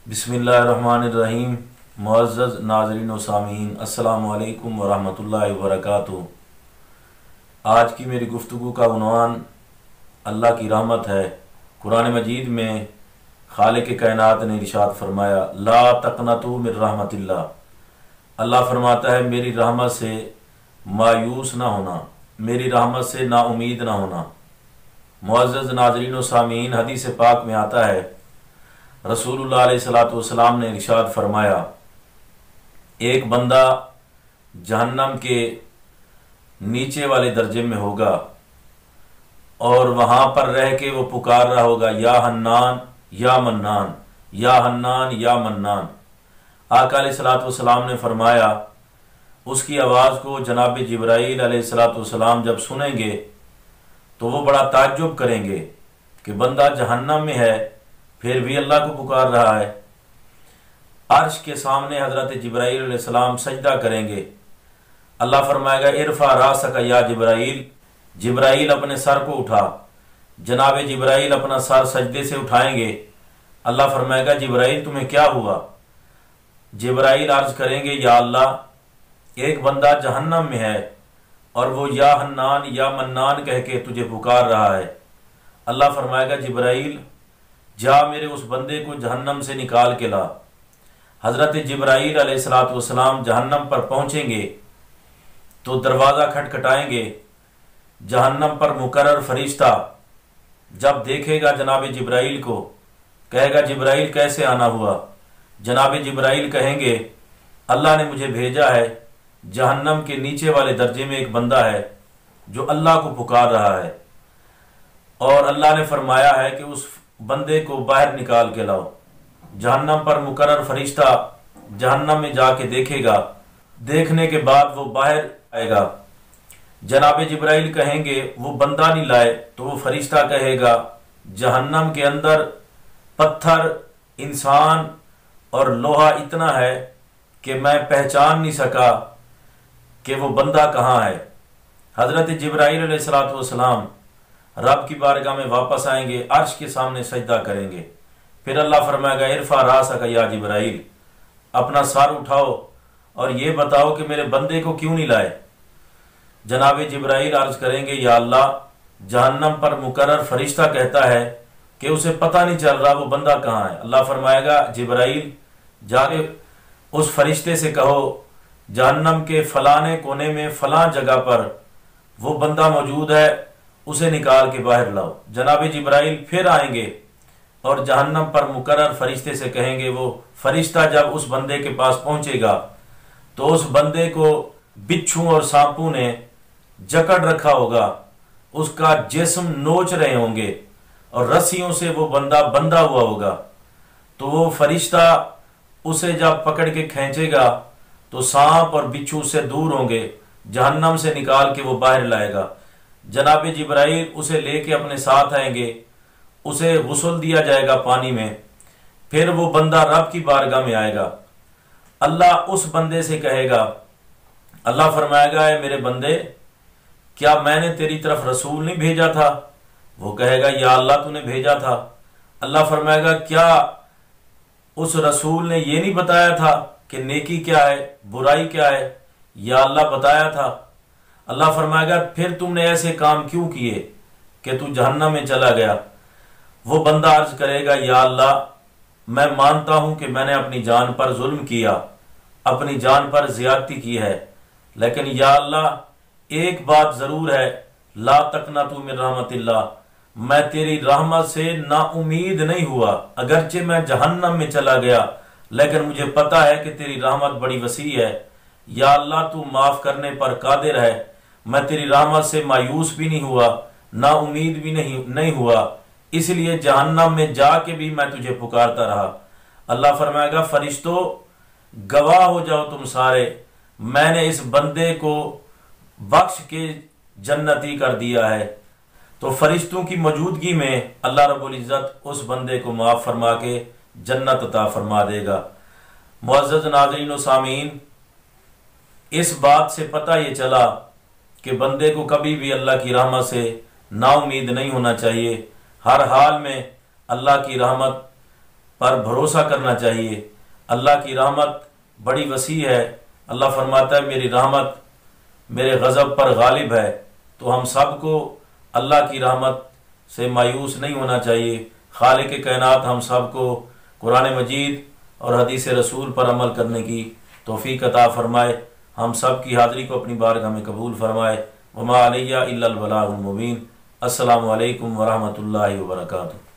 बिस्मिल्लाहिर्रहमानिर्रहीम। मुअज़्ज़ज़ नाज़रीन व सामीन, अस्सलामु अलैकुम व रहमतुल्लाहि व बरकातुहू। आज की मेरी गुफ्तगू का उन्वान अल्लाह की रहमत है। कुरान मजीद में खालिक कायनात ने इरशाद फरमाया, ला तक़नतू मिन रहमतिल्लाह। अल्लाह फरमाता है मेरी रहमत से मायूस ना होना, मेरी रहमत से नाउमीद ना होना। मुअज़्ज़ज़ नाज़रीन व सामीन, हदीस पाक में आता है रसूलुल्लाह अलैहिस्सलातु वस्सलाम ने इरशाद फरमाया, एक बंदा जहन्नम के नीचे वाले दर्जे में होगा और वहां पर रह के वो पुकार रहा होगा, या हन्नान या मन्नान, या हन्नान या मन्नान। आका अलैहिस्सलातु वस्सलाम ने फरमाया, उसकी आवाज़ को जनाब जिब्राईल अलैहिस्सलातु वस्सलाम जब सुनेंगे तो वो बड़ा ताज्जुब करेंगे कि बंदा जहन्नम में है फिर भी अल्लाह को पुकार रहा है। अर्श के सामने हजरत जिब्राईल अलैहिस्सलाम सजदा करेंगे। अल्लाह फरमाएगा, इरफा रासका या जिब्राईल, जिब्राईल अपने सर को उठा। जनाब जिब्राईल अपना सर सजदे से उठाएंगे। अल्लाह फरमाएगा, जिब्राईल तुम्हें क्या हुआ? जिब्राईल अर्ज करेंगे, या अल्लाह, एक बंदा जहन्नम में है और वो या हन्नान या मन्नान कह के तुझे पुकार रहा है। अल्लाह फरमाएगा, जिब्राईल जा मेरे उस बंदे को जहन्नम से निकाल के ला। हजरत जिब्राईल अलैहिस्सलातु वस्सलाम जहन्नम पर पहुंचेंगे तो दरवाज़ा खटखटाएंगे। जहन्नम पर मुकर्रर फरिश्ता जब देखेगा जनाब जिब्राईल को, कहेगा, जिब्राईल कैसे आना हुआ? जनाब जिब्राईल कहेंगे, अल्लाह ने मुझे भेजा है, जहन्नम के नीचे वाले दर्जे में एक बंदा है जो अल्लाह को पुकार रहा है और अल्लाह ने फरमाया है कि उस बंदे को बाहर निकाल के लाओ। जहन्नम पर मुकर्रर फरिश्ता जहन्नम में जाके देखेगा। देखने के बाद वो बाहर आएगा। जनाब जिब्राईल कहेंगे वो बंदा नहीं लाए तो वो फरिश्ता कहेगा, जहन्नम के अंदर पत्थर, इंसान और लोहा इतना है कि मैं पहचान नहीं सका कि वो बंदा कहाँ है। हजरत जिब्राईल अलैहिस्सलातु वस्सलाम रब की बारगाह में वापस आएंगे, अर्श के सामने सजदा करेंगे। फिर अल्लाह फरमाएगा, इरफा रासका या जिब्राईल, अपना सर उठाओ और ये बताओ कि मेरे बंदे को क्यों नहीं लाए? जनाब जिब्राईल अर्ज करेंगे, या अल्लाह, जहन्नम पर मुकर्रर फरिश्ता कहता है कि उसे पता नहीं चल रहा वो बंदा कहाँ है। अल्लाह फरमाएगा, जिब्राईल जाके उस फरिश्ते से कहो, जहन्नम के फलाने कोने में फलां जगह पर वो बंदा मौजूद है, उसे निकाल के बाहर लाओ। जनाब जिब्राईल फिर आएंगे और जहन्नम पर मुकर्रर फरिश्ते से कहेंगे, वो फरिश्ता जब उस बंदे के पास पहुंचेगा तो उस बंदे को बिच्छू और सांपों ने जकड़ रखा होगा, उसका जिस्म नोच रहे होंगे और रस्सियों से वो बंदा बंधा हुआ होगा। तो वो फरिश्ता उसे जब पकड़ के खींचेगा तो सांप और बिच्छू से दूर होंगे, जहन्नम से निकाल के वो बाहर लाएगा। जनाब जिब्राईल उसे लेके अपने साथ आएंगे, उसे गुस्ल दिया जाएगा पानी में। फिर वो बंदा रब की बारगाह में आएगा। अल्लाह उस बंदे से कहेगा, अल्लाह फरमाएगा, मेरे बंदे, क्या मैंने तेरी तरफ रसूल नहीं भेजा था? वो कहेगा, या अल्लाह तूने भेजा था। अल्लाह फरमाएगा, क्या उस रसूल ने ये नहीं बताया था कि नेकी क्या है, बुराई क्या है? या अल्लाह बताया था। अल्लाह फरमाएगा, फिर तुमने ऐसे काम क्यों किए कि तू जहन्नम में चला गया? वो बंदा अर्ज करेगा, या अल्लाह, मैं मानता हूं कि मैंने अपनी जान पर जुल्म किया, अपनी जान पर ज्यादती की है, लेकिन या अल्लाह, एक बात जरूर है, ला तक़नतू मिन रहमतिल्लाह, मैं तेरी रहमत से नाउमीद नहीं हुआ। अगरचे मैं जहन्नम में चला गया लेकिन मुझे पता है कि तेरी रहमत बड़ी वसी है। या अल्लाह, तू माफ करने पर कादिर है। मैं तेरी रहमत से मायूस भी नहीं हुआ, ना उम्मीद भी नहीं हुआ, इसलिए जहन्नम में जाके भी मैं तुझे पुकारता रहा। अल्लाह फरमाएगा, फरिश्तों, गवाह हो जाओ तुम सारे, मैंने इस बंदे को बख्श के जन्नती कर दिया है। तो फरिश्तों की मौजूदगी में अल्लाह रब्बुल इज्जत उस बंदे को माफ फरमा के जन्नत अता फरमा देगा। मुअज़्ज़ज़ नाज़रीन व सामीन, इस बात से पता ये चला कि बंदे को कभी भी अल्लाह की रहमत से नाउमीद नहीं होना चाहिए। हर हाल में अल्लाह की रहमत पर भरोसा करना चाहिए। अल्लाह की रहमत बड़ी वसी है। अल्लाह फरमाता है मेरी रहमत मेरे गज़ब पर गालिब है। तो हम सब को अल्लाह की रहमत से मायूस नहीं होना चाहिए। खालिक कायनात हम सब को कुरान मजीद और हदीस रसूल पर अमल करने की तौफीक अता फरमाए। हम सब की हाज़िरी को अपनी बारगाह में कबूल फरमाए। वमा अलैया इल्लल बलागुल मुबीन। अस्सलामु अलैकुम वरहमतुल्लाहि वबरकातुहू।